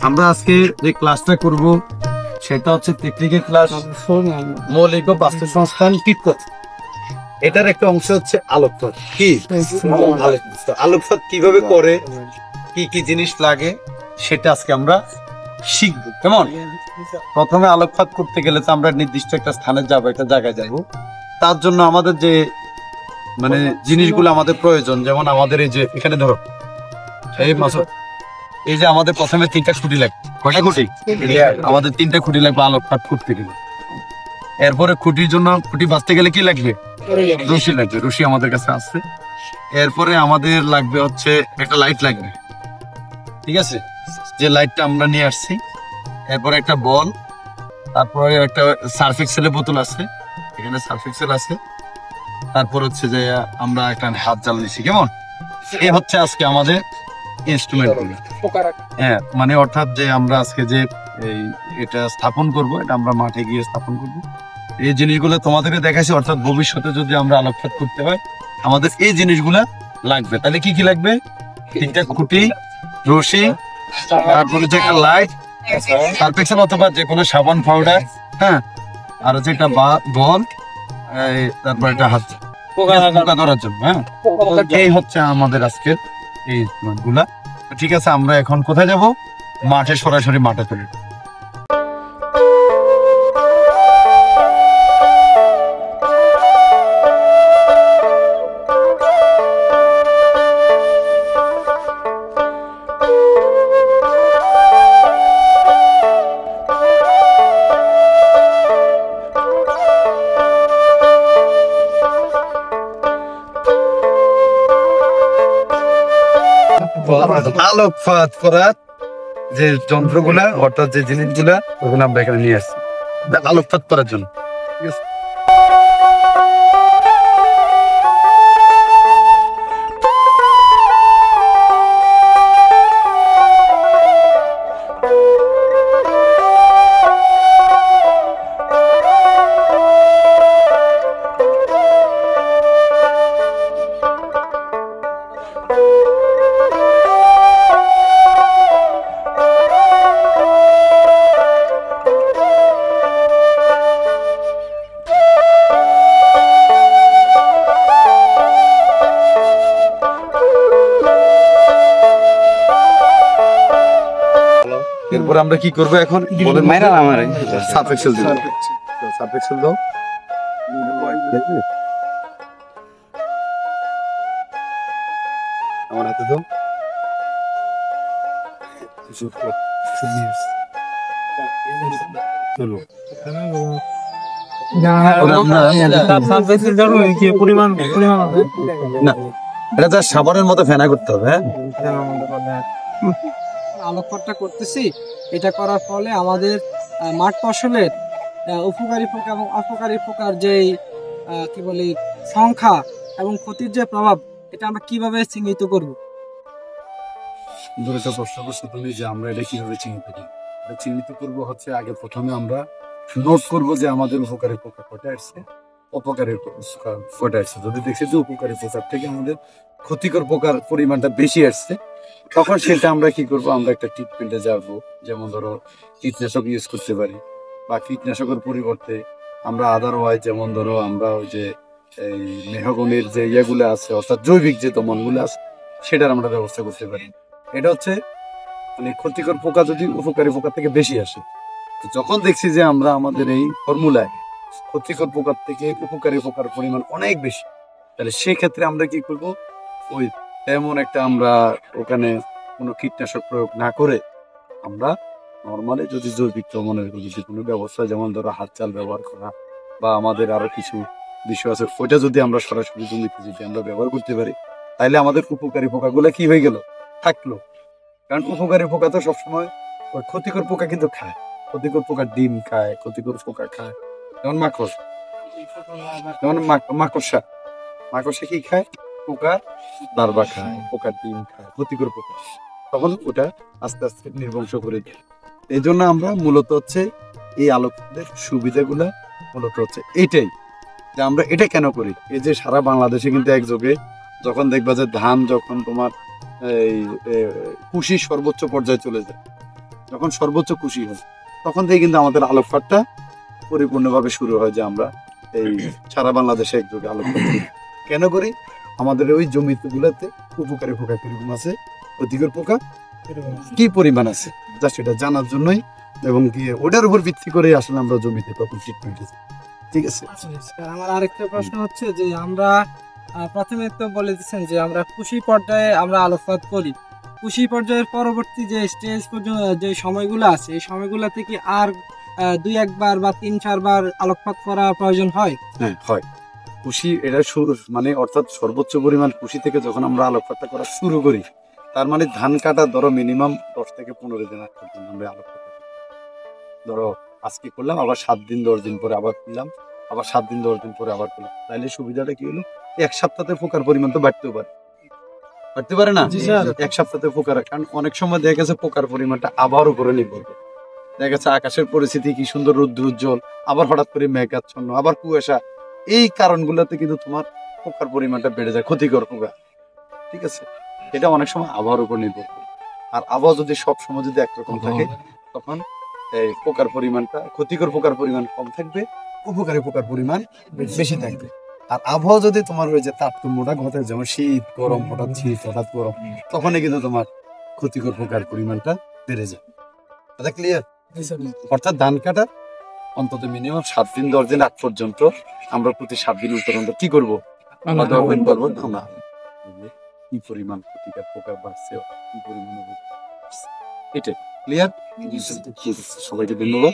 আমরা আজকে যে ক্লাসটা করব সেটা হচ্ছে টেকনিক্যাল ক্লাস, মৌলিক ও বাস্তব সংস্থান কীটপথ। এটার একটা অংশ হচ্ছে আলোকপাত। কি আলোকপাত কিভাবে করে, কি কি জিনিস লাগে সেটা আজকে আমরা শিখবো। কেমন? প্রথমে আলোকপাত করতে গেলে তো আমরা নির্দিষ্ট একটা স্থানে যাবো, একটা জায়গায় যাবো। তার জন্য আমাদের যে মানে জিনিসগুলো আমাদের প্রয়োজন, যেমন আমাদের এই যে এখানে ধরো এই মাসুদ, এই যে আমাদের প্রথমে 3টা খুঁটি লাগবে। কয়টা খুঁটি? আমাদের 3টা খুঁটি লাগবে আলোকপাত করতে গেলে। এরপরে খুঁটির জন্য, খুঁটি বাঁচতে গেলে কি লাগবে? রশি লাগবে। রশি আমাদের কাছে আছে। এরপরে আমাদের লাগবে হচ্ছে একটা লাইট লাগবে, ঠিক আছে, যে লাইটটা আমরা নিয়ে আসছি। এরপরে একটা বল, তারপরে একটা সার্ফ এক্সেলের বোতল আছে, এখানে সার্ফ এক্সেল আছে। তারপর হচ্ছে যে আমরা একটা হাত জাল নিছি। কেমন? এই হচ্ছে আজকে আমাদের ইনস্ট্রুমেন্ট। হ্যাঁ, মানে অর্থাৎ যে আমরা আজকে যে এটা স্থাপন করব, এটা আমরা মাঠে গিয়ে স্থাপন করব। এই জিনিসগুলো তোমাদেরকে দেখাইছি। অর্থাৎ ভবিষ্যতে যদি আমরা আলোকপাত করতে হয় আমাদের এই জিনিসগুলা লাগবে। তাহলে কি কি লাগবে? 3টা খুঁটি, রশি, তারপরে যে একটা লাইট, সার্ফেক্সেল অথবা যে কোনো সাবান পাউডার, হ্যাঁ, আর হচ্ছে একটা বল, তারপর একটা হাত পোকা ধরার জন্য। হ্যাঁ, এই হচ্ছে আমাদের আজকের এই গুলা। ঠিক আছে, আমরা এখন কোথায় যাব? মাঠে, সরাসরি মাঠে চলে। আলোকপাত করার যে যন্ত্রগুলা, অর্থাৎ যে জিনিসগুলা, ওগুলো আমরা এখানে নিয়ে আসছি আলোকপাত করার জন্য। ঠিক আছে, এরপর আমরা কি করবো এখন? সার্ফ এক্সেল দাও। সার্ফ এক্সেল দাও। আমার হাতে দাও। এটা যা সাবানের মতো ফেনা করতে হবে। হ্যাঁ, আলোকপাতটা করতেছি, এটা করার ফলে আমাদের মাঠ ফসলের উপকারী পোকা এবং অপকারী পোকার যে কি বলি সংখ্যা এবং ক্ষতির যে প্রভাব, এটা আমরা কিভাবে চিহ্নিত করব? সুন্দর একটা প্রশ্ন করছো তুমি, যে আমরা এটা কিভাবে চিহ্নিত করবো। চিহ্নিত করবো হচ্ছে আগে প্রথমে আমরা নোট করবো যে আমাদের উপকারী পোকা কটা আসছে, অপকারী পোকা কটা আসছে। যদি দেখছি যে উপকারী পোকার থেকে আমাদের ক্ষতিকর পোকার পরিমাণটা বেশি আসছে, তখন সেটা আমরা কি করবো, আমরা একটা ট্রিটমেন্টে যাবো। যেমন ধরো কীটনাশক ইউজ করতে পারি, বা কীটনাশকের পরিবর্তে আমরা আদারওয়াইজ, যেমন ধরো আমরা ওই যে এই মেহগনির যে ইয়েগুলো আছে, অর্থাৎ জৈবিক যে দমনগুলো আছে, সেটার আমরা ব্যবস্থা করতে পারি। এটা হচ্ছে মানে ক্ষতিকর পোকা যদি উপকারী পোকার থেকে বেশি আসে। যখন দেখছি যে আমরা আমাদের এই ফর্মুলায় ক্ষতিকর পোকার থেকে উপকারী পোকার পরিমাণ অনেক বেশি, তাহলে সেক্ষেত্রে আমরা কি করব, ওই তেমন একটা আমরা ওখানে কোনো কীটনাশক প্রয়োগ না করে আমরা নর্মালি যদি জৈবিক দমনের যদি কোনো ব্যবস্থা, যেমন ধরো হাত চাল ব্যবহার করা, বা আমাদের আরো কিছু বিষয় আছে, ওইটা যদি আমরা সরাসরি জমিতে যদি আমরা ব্যবহার করতে পারি, তাহলে আমাদের উপকারী পোকাগুলো কি হয়ে গেল, থাকলো। কারণ উপকারী পোকা তো সবসময় ওই ক্ষতিকর পোকা কিন্তু খায়। ক্ষতিকর পোকার ডিম খায়, ক্ষতিকর পোকা খায়। যেমন মাকড়, যেমন মাকড়সা, মাকড়সা কি খায়? পোকা লার্ভা খায়, পোকার ডিম খায়, ক্ষতিকর পোকা। তখন ওটা আস্তে আস্তে নির্বংশ করে দেয়। এই জন্য আমরা মূলত হচ্ছে এই আলোকপাতের সুবিধাগুলা মূলত হচ্ছে এইটাই, যে আমরা এটা কেন করি। এই যে সারা বাংলাদেশে কিন্তু একযোগে যখন দেখবা যে ধান যখন তোমার এই কুশি সর্বোচ্চ পর্যায়ে চলে যায়, যখন সর্বোচ্চ কুশি হয় তখন থেকে কিন্তু আমাদের আলোকপাতটা পরিপূর্ণভাবে শুরু হয়, যে আমরা এই সারা বাংলাদেশে একযোগে আলোকপাত করি। কেন করি? আমাদের ওই জমিগুলোতে উপকারী পোকা কিরকম আছে, ক্ষতিকর পোকা কি পরিমাণ আছে, যা সেটা জানার জন্যই, এবং কি ওটার উপর ভিত্তি করে আসলে আমরা জমিতে তখন ট্রিটমেন্ট দিই। ঠিক আছে। আমার আরেকটা প্রশ্ন হচ্ছে যে আমরা প্রথমে তো বলে দিচ্ছেন যে আমরা কুশি পর্যায়ে আমরা আলোকপাত করি, কুশি পর্যায়ের পরবর্তী যে স্টেজ পর্যন্ত যে সময়গুলো আছে এই সময়গুলোতে কি আর 2-1 বার বা 3-4 বার আলোকপাত করা প্রয়োজন হয়? হ্যাঁ, হয়। কুশি এটা শুরু মানে অর্থাৎ সর্বোচ্চ পরিমাণ কুশি থেকে যখন আমরা আলোকপাতটা করা শুরু করি, তার মানে ধান কাটা ধরো মিনিমাম 10 থেকে 15 দিন আগ পর্যন্ত আমরা আলোকপাত করি। ধরো আজকে করলাম, আবার 7 দিন 10 দিন পরে আবার করলাম, আবার 7 দিন 10 দিন পরে আবার করলাম। তাইলে সুবিধাটা কি হলো, 1 সপ্তাহে পোকার পরিমাণ তো বাড়তেও পারে, বাড়তে পারে না? জি স্যার। 1 সপ্তাহে পোকার, কারণ অনেক সময় দেখা গেছে পোকার পরিমাণটা আবহাওয়ার উপরে নির্ভর করে। দেখা গেছে আকাশের পরিস্থিতি কি সুন্দর, রৌদ্র উজ্জ্বল, আবার হঠাৎ করে মেঘাচ্ছন্ন, আবার কুয়াশা, এই কারণগুলোতে কিন্তু তোমার পোকার পরিমাণটা বেড়ে যায়, ক্ষতিকর পোকা। ঠিক আছে, এটা অনেক সময় আবহাওয়ার উপর নির্ভর করে। আর আবহাওয়া যদি সব সময় যদি একরকম থাকে, তখন এই পোকার পরিমাণটা, ক্ষতিকর পোকার পরিমাণ কম থাকবে, উপকারী পোকার পরিমাণ বেশি থাকবে। আর আবহাওয়া যদি তোমার ওই যে তারতম্যটা ঘটে, যেমন শীত গরম, হঠাৎ শীত হঠাৎ গরম, তখনই কিন্তু তোমার ক্ষতিকর পোকার পরিমাণটা বেড়ে যায়। এটা ক্লিয়ার? অর্থাৎ ধান কাটা অন্তত মিনিমাম 7 দিন 10 দিন আগ পর্যন্ত আমরা প্রতি 7 দিন অন্তর কি করবো, আমরা কি পরিমাণ ক্ষতিকর পোকা বাড়ছে, কি পরিমাণ এটা ক্লিয়ার। সবাইকে ধন্যবাদ।